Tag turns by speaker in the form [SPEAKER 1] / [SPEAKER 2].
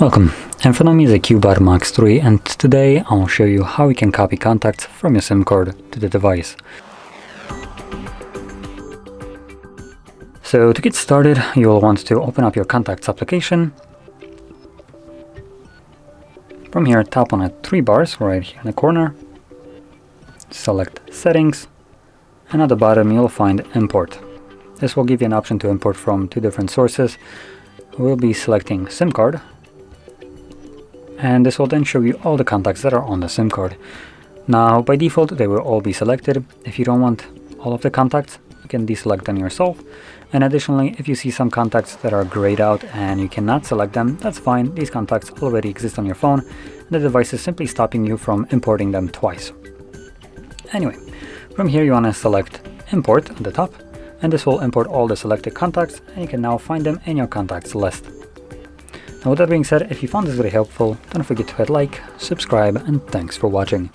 [SPEAKER 1] Welcome, in front of me is a CUBOT Max 3 and today I'll show you how you can copy contacts from your SIM card to the device. So to get started, you'll want to open up your Contacts application. From here, tap on the three bars right here in the corner. Select Settings, and at the bottom you'll find Import. This will give you an option to import from two different sources. We'll be selecting SIM card, and this will then show you all the contacts that are on the SIM card. Now by default they will all be selected. If you don't want all of the contacts, you can deselect them yourself. And additionally, if you see some contacts that are grayed out and you cannot select them, that's fine. These contacts already exist on your phone and the device is simply stopping you from importing them twice. Anyway, from here you want to select Import at the top, and this will import all the selected contacts and you can now find them in your contacts list. Now with that being said, if you found this very helpful, don't forget to hit like, subscribe, and thanks for watching.